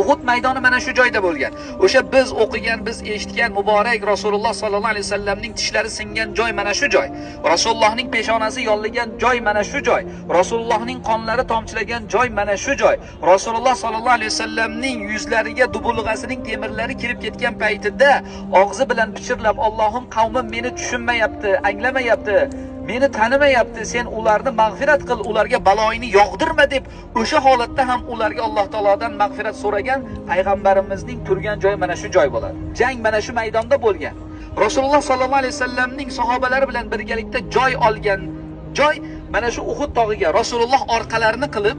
Uhud maydoni mana shu joyda bo'lgan. O'sha biz o'qigan, biz eshitgan muborak Rasululloh sallallohu alayhi vasallamning tishlari singan joy mana shu joy. Rasulullohning peshonasi yollangan joy mana shu joy. Rasulullohning qonlari tomchilagan joy mana shu joy. Rasululloh sallallohu alayhi vasallamning yuzlariga dubulg'asining temirlari kirib ketgan paytida og'zi bilan pichirlab, Allohim qavmim meni tushunmayapti, anglamayapti, meni tanimayapti, sen ularni mag'firat qil, ularga baloyini yog'dirma deb o'sha holatda ham ularga Alloh taolodan mag'firat so'ragan payg'ambarimizning turgan joyi mana shu joy bo'ladi. Jang mana shu maydonda bo'lgan. Rasululloh sallallohu alayhi vasallamning sahobalari bilan birgalikda joy olgan joy mana shu Uhud tog'iga Rasululloh orqalarini qilib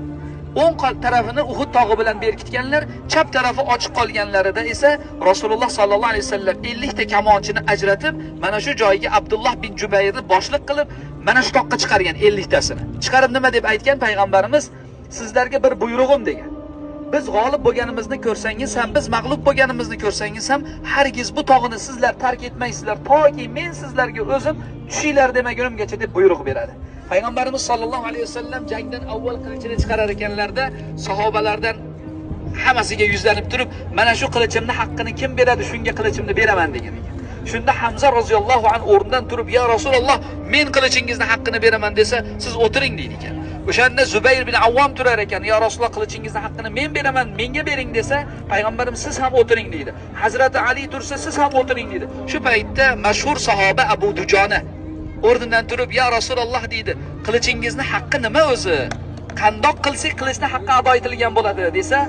o'ng tarafini Uhud tog'i bilan berkitganlar, chap tarafi ochiq qolganlarida esa Rasululloh sallallohu alayhi vasallam 50 ta kamonchini ajratib, mana shu joyga Abdulloh bin Jubayrni boshliq qilib, mana shu toqqa chiqargan 50 tasini. Chiqarib nima deb aytgan payg'ambarimiz? Sizlarga bir buyrug'im degan. Biz g'olib bo'lganimizni ko'rsangiz ham, biz mag'lub bo'lganimizni ko'rsangiz ham, hargiz bu tog'ni sizlar tark etmaysizlar, toki men sizlarga o'zim tushinglar demagunimgacha deb buyruq beradi. Payg'ambarimiz sollallohu alayhi vasallam jangdan avval qilichini chiqarar ekanlarda, sahobalardan hammasiga yuzlanib turib, mana shu qilichimni haqqini kim beradi, shunga qilichimni beraman degan ekan. Shunda Hamza roziyallohu anhu o'rnidan turib, "Ya Rasululloh, men qilichingizni haqqini beraman" desa, "Siz o'tiring" deydi ekan. O'shanda Zubayr bin Avvam turar ekan, "Ya Rasululloh, qilichingizni haqqini men beraman, menga bering" desa, payg'ambarimiz "Siz ham o'tiring" deydi. Hazrati Ali tursa, "Siz ham o'tiring" deydi. Shu paytda mashhur sahoba Abu Dujona o'rnidan turib, "Ya Rasululloh" deydi, "Qilichingizni haqqi nima o'zi? Qandoq qilsak qilichni haqqi ado etilgan bo'ladi" desa,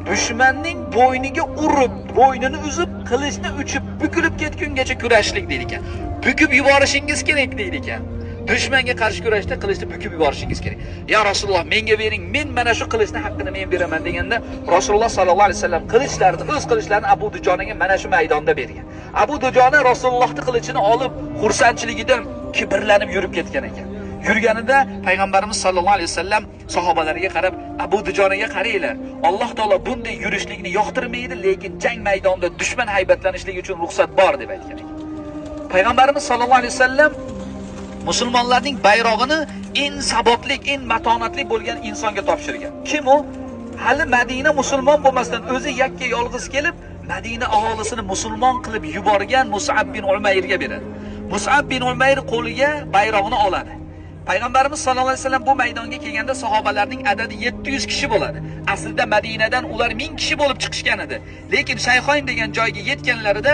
dushmanning bo'yniga urib, bo'ynini uzib, qilichni uchib, bukilib ketgungacha kurashlik deydi ekan. Bukib yuborishingiz kerak deydi ekan. Dushmanga qarshi kurashda qilichni bukib yuborishingiz kerak. "Ya Rasululloh, menga bering, men mana shu qilichni haqqini men beraman" deganda, Rasululloh sallallohu alayhi vasallam qilichlarini, o'z qilichlarini Abu Dujonaga mana shu maydonda bergan. Abu Dujona Rasulullohning qilichini olib, xursandchiligidan kibrlanib yurib ketgan ekan. Yurganida payg'ambarimiz sollallohu alayhi vasallam sahobalariga qarab, "Abu Dujonaga qaranglar. Alloh taolo bunday yurishlikni yoqtirmaydi, lekin jang maydonida dushman haybatlanishligi uchun ruxsat bor" deb aytgan ekan. Payg'ambarimiz sollallohu alayhi vasallam musulmonlarning bayrog'ini eng sabotli, eng matonatli bo'lgan insonga topshirgan. Kim u? Hali Madina musulmon bo'lmasdan o'zi yakka yolg'iz kelib, Madina aholisini musulmon qilib yuborgan Mus'ab bin Umayrga beradi. Mus'ab bin Umayr qo'liga bayrog'ini oladi. Payg'ambarimiz sollallohu alayhi vasallam bu maydonga kelganda sahobalarning adadi 700 kishi bo'ladi. Aslida Madinadan ular 1000 kishi bo'lib chiqishgan edi. Lekin Shayxoyn degan joyga yetganlarida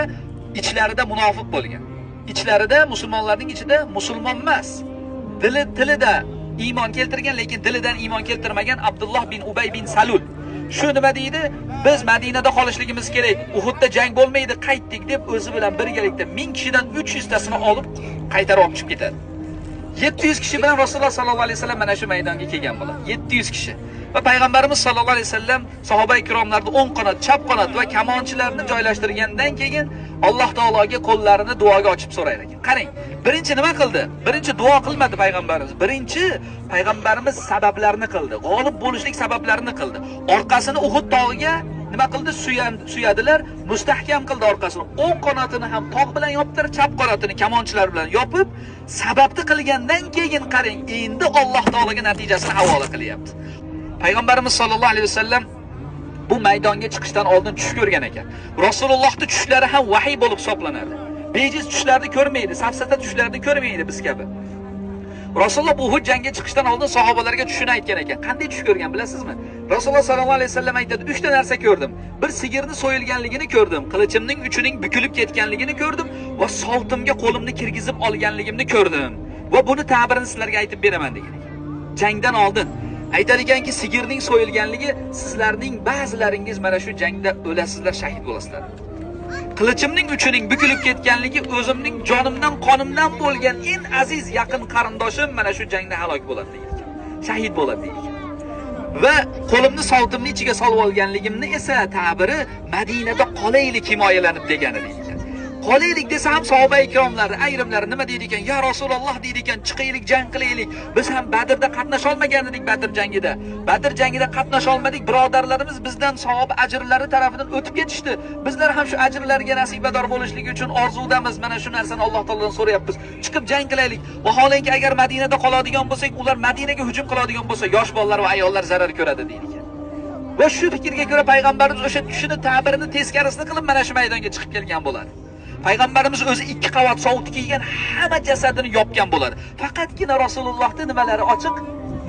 ichlarida munofiq bo'lgan. İçlarida, musulmonlarning ichida musulmon emas. Tilida iymon keltirgan, lekin dilidan iymon keltirmagan Abdulloh bin Ubay bin Salul. Shu nima deydi? Biz Madinada qolishligimiz kerak. Uhudda jang bo'lmaydi, qaytdik deb o'zi bilan birgalikda 1000 kishidan 300 tasini olib qaytarib olib chiqib ketadi. 700 kishi bilan Rasululloh sallallohu alayhi vasallam mana shu maydonga kelgan bo'ladi. 700 kishi. Va payg'ambarimiz sallallohu alayhi vasallam sahoba ikromlarni o'ng qanot, chap qanot va kamonchilarni joylashtirgandan keyin Alloh taologa qo'llarini duoga ochib so'rar ekan. Qarang, birinchi nima qildi? Birinchi duo qilmadi payg'ambarimiz. Birinchi payg'ambarimiz sabablarni qildi. G'olib bo'lishlik sabablarini qildi. Orqasini Uhud tog'iga nima qildi? Suyadilar, mustahkam qildi orqasini. O'ng qanotini ham tog' bilan yoptirib, chap qanotini kamonchilar bilan yopib, sababni qilgandan keyin qarang, endi Alloh taologa natijasini havola qilyapti. Payg'ambarimiz sollallohu alayhi vasallam bu maydonga chiqishdan oldin tush ko'rgan ekan. Rasulullohning tushlari ham vahiy bo'lib hisoblanadi. Bejiz tushlarni ko'rmaydi, safsata tushlarni ko'rmaydi biz kabi. Rasululloh bu Uhud jangiga chiqishdan oldin sahobalarga tushini aytgan ekan. Qanday tush ko'rgan bilasizmi? Rasululloh sallallohu alayhi vasallam aytadi, 3 ta narsa ko'rdim. Bir sigirni so'yilganligini ko'rdim, qilichimning uchining bukilib ketganligini ko'rdim va sovtimga qo'limni kirgizib olganligimni ko'rdim. Va buni ta'birini sizlarga aytib beraman degan ekan. Jangdan oldin aytar ekanki, sigirning so'yilganligi sizlarning ba'zilaringiz mana shu jangda o'lasizlar, shahid bo'lasizlar. Qilichimning uchining bukilib ketganligi o'zimning jonimdan, qonimdan bo'lgan eng aziz yaqin qarindoshim mana shu jangda halok bo'ladi degan. Shahid bo'ladi degan. Va qo'limni sovtimning ichiga solib olganligimni esa ta'biri Madinada qolaylik himoyalanib degani degan. Qolaylik desa ham sahoba ikromlari ayrimlari nima deydi ekan? "Ya Rasululloh" deydi ekan, "Chiqaylik, jang qilaylik. Biz ham Badrda qatnasha olmagan edik Badr jangida. Badr jangida qatnasha olmadik, birodarlarimiz bizdan savob ajrlari tarafidan o'tib ketishdi. Bizlar ham shu ajrlarga nasibador bo'lishligi uchun orzudamiz. Mana shu narsani Alloh taolodan so'rayapmiz. Chiqib jang qilaylik. Vaholanki agar Madinada qoladigan bo'lsak, ular Madinaga hujum qiladigan bo'lsa, yosh bolalar va ayollar zarar ko'radi" deydi ekan. Va shu fikrga ko'ra payg'ambarimiz o'sha tushini ta'birini teskarisini qilib mana shu maydonga chiqib kelgan bo'ladi. Payg'ambarimiz o'zi 2 qavat sovut kiygan, hamma jasadini yopgan bo'ladi. Faqatgina Rasulullohning nimalari ochiq,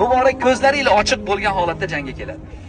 muborak ko'zlari ila ochiq bo'lgan holatda jangga keladi.